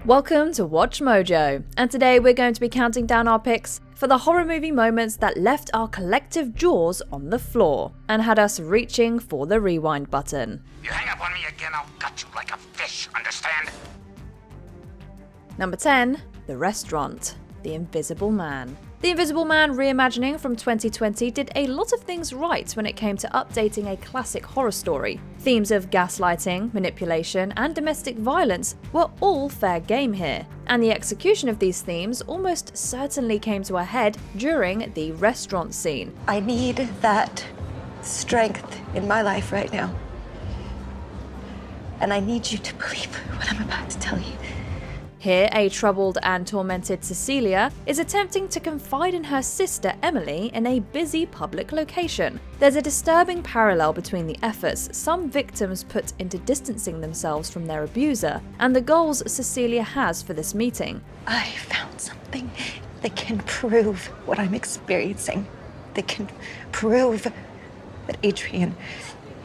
Welcome to Watch Mojo, and today we're going to be counting down our picks for the horror movie moments that left our collective jaws on the floor and had us reaching for the rewind button. You hang up on me again, I'll gut you like a fish, understand? Number 10, The Restaurant, The Invisible Man. The Invisible Man reimagining from 2020 did a lot of things right when it came to updating a classic horror story. Themes of gaslighting, manipulation, and domestic violence were all fair game here, and the execution of these themes almost certainly came to a head during the restaurant scene. I need that strength in my life right now. And I need you to believe what I'm about to tell you. Here, a troubled and tormented Cecilia is attempting to confide in her sister Emily in a busy public location. There's a disturbing parallel between the efforts some victims put into distancing themselves from their abuser and the goals Cecilia has for this meeting. I found something that can prove what I'm experiencing, that can prove that Adrian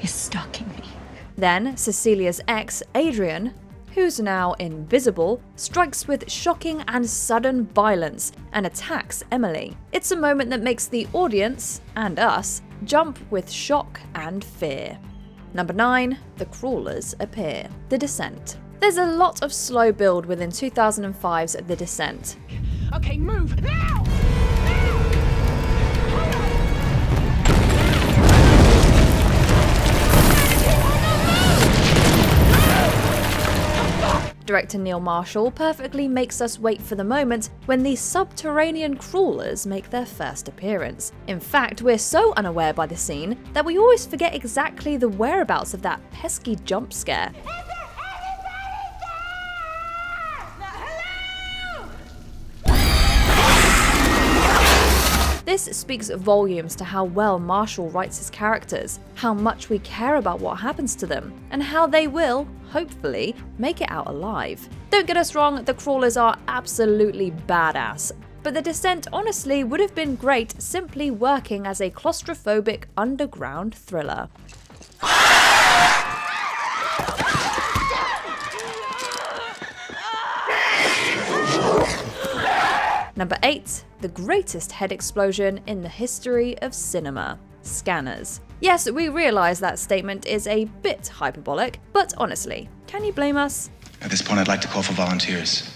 is stalking me. Then, Cecilia's ex, Adrian, who's now invisible, strikes with shocking and sudden violence and attacks Emily. It's a moment that makes the audience, and us, jump with shock and fear. Number 9, The Crawlers Appear, The Descent. There's a lot of slow build within 2005's The Descent. Okay, move, now! Director Neil Marshall perfectly makes us wait for the moment when these subterranean crawlers make their first appearance. In fact, we're so unaware by the scene that we always forget exactly the whereabouts of that pesky jump scare. This speaks volumes to how well Marshall writes his characters, how much we care about what happens to them, and how they will, hopefully, make it out alive. Don't get us wrong, the crawlers are absolutely badass, but The Descent honestly would have been great simply working as a claustrophobic underground thriller. Number 8, the greatest head explosion in the history of cinema. Scanners. Yes, we realise that statement is a bit hyperbolic, but honestly, can you blame us? At this point, I'd like to call for volunteers.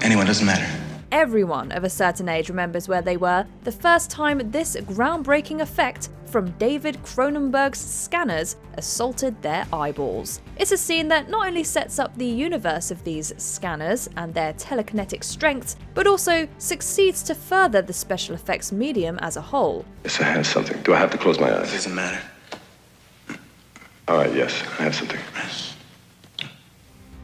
Anyone, doesn't matter. Everyone of a certain age remembers where they were the first time this groundbreaking effect from David Cronenberg's scanners assaulted their eyeballs. It's a scene that not only sets up the universe of these scanners and their telekinetic strengths, but also succeeds to further the special effects medium as a whole. Yes, I have something. Do I have to close my eyes? It doesn't matter. All right, yes, I have something.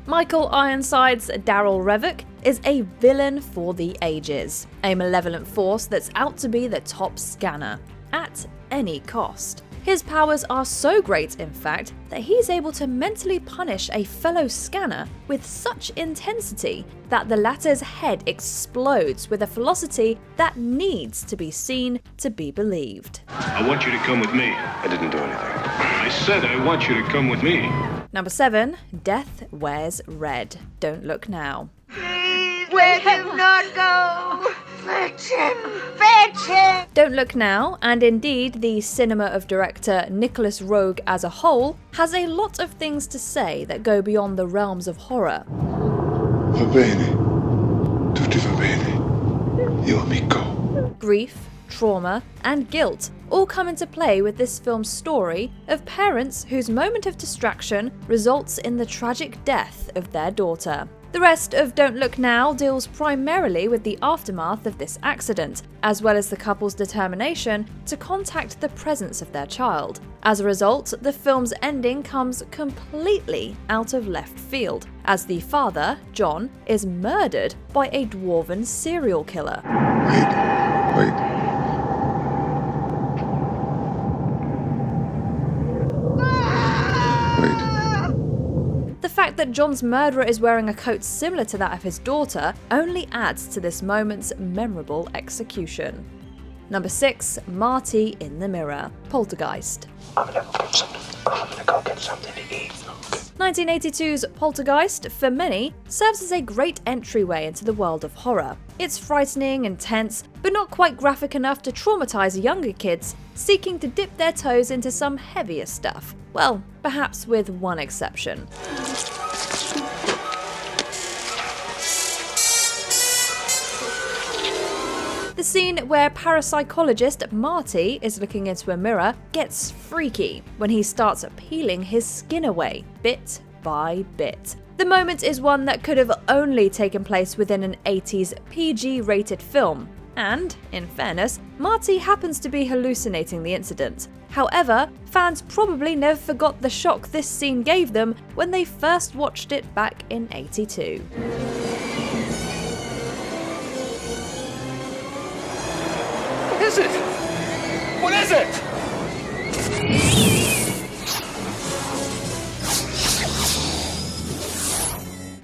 Michael Ironside's Daryl Revick is a villain for the ages, a malevolent force that's out to be the top scanner, at any cost. His powers are so great, in fact, that he's able to mentally punish a fellow scanner with such intensity that the latter's head explodes with a velocity that needs to be seen to be believed. I want you to come with me. I didn't do anything. I said I want you to come with me. Number 7, Death Wears Red. Don't Look Now. Let him not go! Fetch him! Fetch him! Don't Look Now, and indeed the cinema of director Nicholas Roeg as a whole, has a lot of things to say that go beyond the realms of horror. Va bene. Tutti va bene. Io amico. Grief, trauma, and guilt all come into play with this film's story of parents whose moment of distraction results in the tragic death of their daughter. The rest of Don't Look Now deals primarily with the aftermath of this accident, as well as the couple's determination to contact the presence of their child. As a result, the film's ending comes completely out of left field, as the father, John, is murdered by a dwarven serial killer. Wait. The fact that John's murderer is wearing a coat similar to that of his daughter only adds to this moment's memorable execution. Number 6. Marty in the mirror. Poltergeist. I'm gonna go get something to eat. 1982's Poltergeist, for many, serves as a great entryway into the world of horror. It's frightening and tense, but not quite graphic enough to traumatize younger kids seeking to dip their toes into some heavier stuff. Well, perhaps with one exception. The scene where parapsychologist Marty is looking into a mirror gets freaky when he starts peeling his skin away, bit by bit. The moment is one that could have only taken place within an 80s PG-rated film, and, in fairness, Marty happens to be hallucinating the incident. However, fans probably never forgot the shock this scene gave them when they first watched it back in '82. What is it? What is it?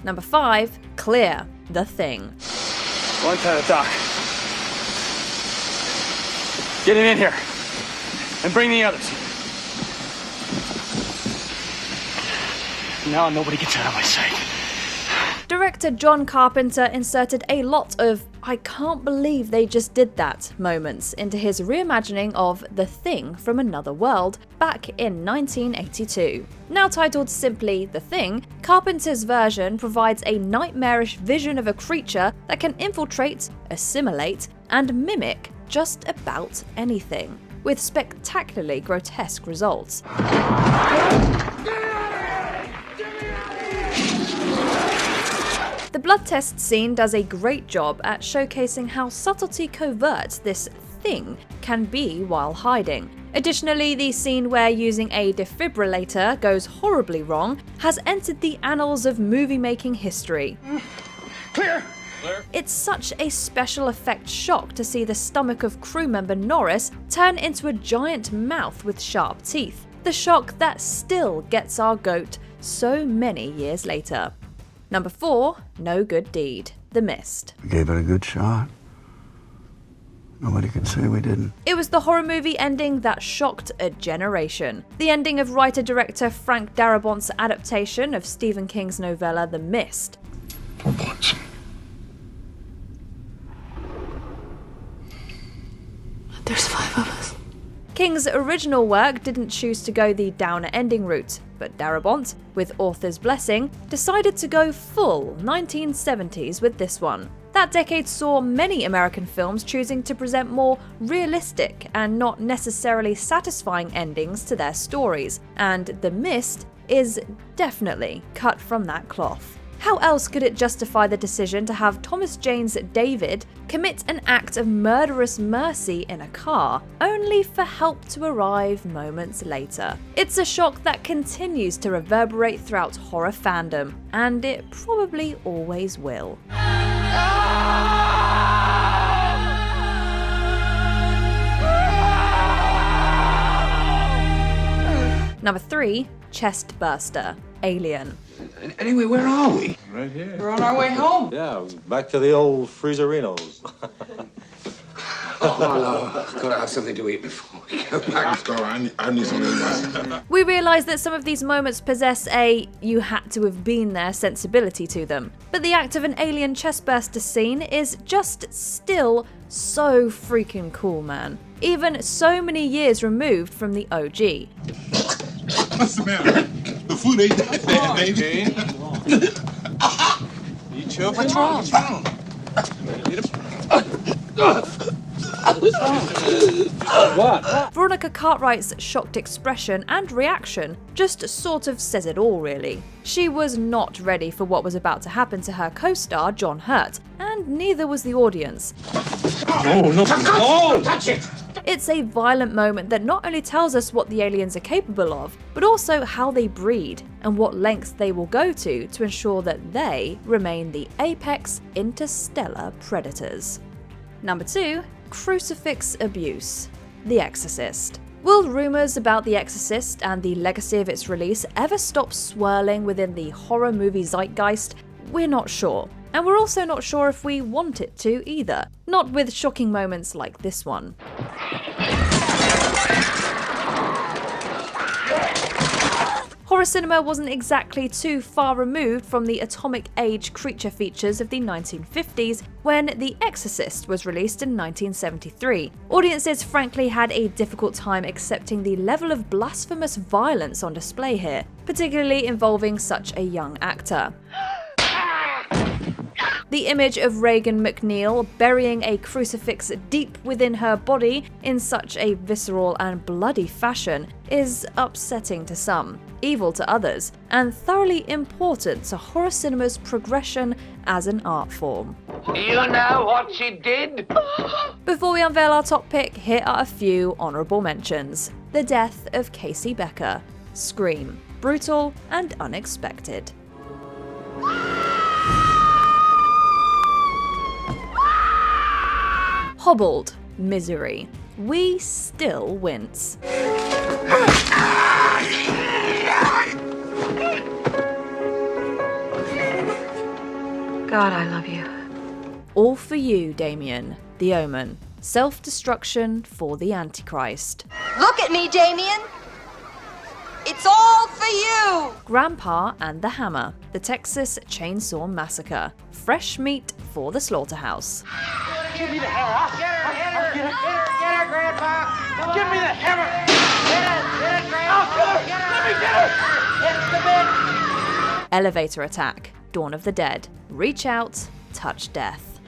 Number 5. Clear. The Thing. One to the dock. Get him in here. And bring the others. Now nobody gets out of my sight. Director John Carpenter inserted a lot of "I can't believe they just did that" moments into his reimagining of The Thing from Another World back in 1982. Now titled simply The Thing, Carpenter's version provides a nightmarish vision of a creature that can infiltrate, assimilate, and mimic just about anything, with spectacularly grotesque results. The blood test scene does a great job at showcasing how subtlety covert this thing can be while hiding. Additionally, the scene where using a defibrillator goes horribly wrong has entered the annals of movie-making history. Clear! It's such a special effect shock to see the stomach of crew member Norris turn into a giant mouth with sharp teeth. The shock that still gets our goat so many years later. Number 4. No Good Deed. The Mist. We gave it a good shot. Nobody can say we didn't. It was the horror movie ending that shocked a generation. The ending of writer-director Frank Darabont's adaptation of Stephen King's novella The Mist. For once. There's 5 of us. King's original work didn't choose to go the downer ending route, but Darabont, with author's blessing, decided to go full 1970s with this one. That decade saw many American films choosing to present more realistic and not necessarily satisfying endings to their stories, and The Mist is definitely cut from that cloth. How else could it justify the decision to have Thomas Jane's David commit an act of murderous mercy in a car, only for help to arrive moments later? It's a shock that continues to reverberate throughout horror fandom, and it probably always will. Number 3. Chest Burster. Alien. Anyway, where are we? Right here. We're on our way home. Yeah, back to the old freezerinos. Oh, no. Gotta have something to eat before we go back. Let's go. I need something. We realise that some of these moments possess a "you had to have been there" sensibility to them, but the act of an alien chestburster scene is just still so freaking cool, man. Even so many years removed from the OG. What's the matter? The food ain't that bad, baby. Eat your What's wrong? What? Veronica Cartwright's shocked expression and reaction just sort of says it all, really. She was not ready for what was about to happen to her co-star John Hurt, and neither was the audience. No. Touch it! It's a violent moment that not only tells us what the aliens are capable of, but also how they breed and what lengths they will go to ensure that they remain the apex interstellar predators. Number 2. Crucifix Abuse. The Exorcist. Will rumours about The Exorcist and the legacy of its release ever stop swirling within the horror movie zeitgeist? We're not sure. And we're also not sure if we want it to either. Not with shocking moments like this one. Horror cinema wasn't exactly too far removed from the atomic age creature features of the 1950s when The Exorcist was released in 1973. Audiences frankly had a difficult time accepting the level of blasphemous violence on display here, particularly involving such a young actor. The image of Regan McNeil burying a crucifix deep within her body in such a visceral and bloody fashion is upsetting to some, evil to others, and thoroughly important to horror cinema's progression as an art form. You know what she did? Before we unveil our top pick, here are a few honourable mentions. The death of Casey Becker. Scream. Brutal and unexpected. Hobbled. Misery. We still wince. God, I love you. All for you, Damien. The Omen. Self-destruction for the Antichrist. Look at me, Damien. It's all for you. Grandpa and the Hammer. The Texas Chainsaw Massacre. Fresh meat for the slaughterhouse. Give me the hammer. I'll get her, Grandpa. Give me the hammer. Get it, Grandpa. I'll kill her. Let me get her. It's the bit. Elevator attack. Dawn of the Dead. Reach out, touch death.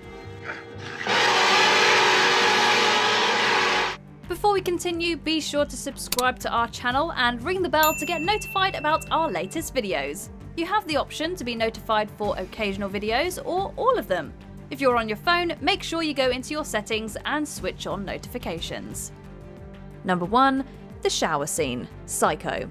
Before we continue, be sure to subscribe to our channel and ring the bell to get notified about our latest videos. You have the option to be notified for occasional videos or all of them. If you're on your phone, make sure you go into your settings and switch on notifications. Number 1. The shower scene. Psycho.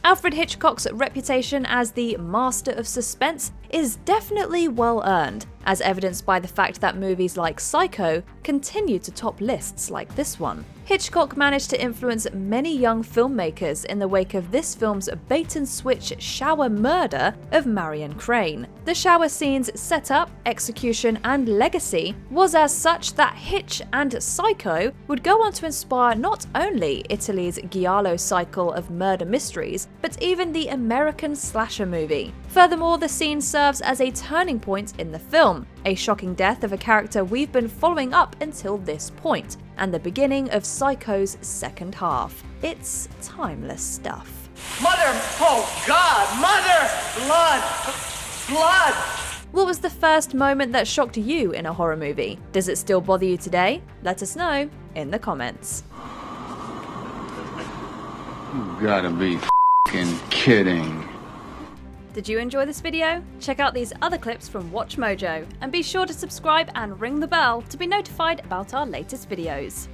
Alfred Hitchcock's reputation as the master of suspense is definitely well earned, as evidenced by the fact that movies like Psycho continue to top lists like this one. Hitchcock managed to influence many young filmmakers in the wake of this film's bait-and-switch shower murder of Marion Crane. The shower scene's setup, execution, and legacy was as such that Hitch and Psycho would go on to inspire not only Italy's giallo cycle of murder mysteries, but even the American slasher movie. Furthermore, the scene serves as a turning point in the film, a shocking death of a character we've been following up until this point, and the beginning of Psycho's second half. It's timeless stuff. Mother, oh God, mother, blood. What was the first moment that shocked you in a horror movie? Does it still bother you today? Let us know in the comments. You gotta be f***ing kidding. Did you enjoy this video? Check out these other clips from WatchMojo, and be sure to subscribe and ring the bell to be notified about our latest videos.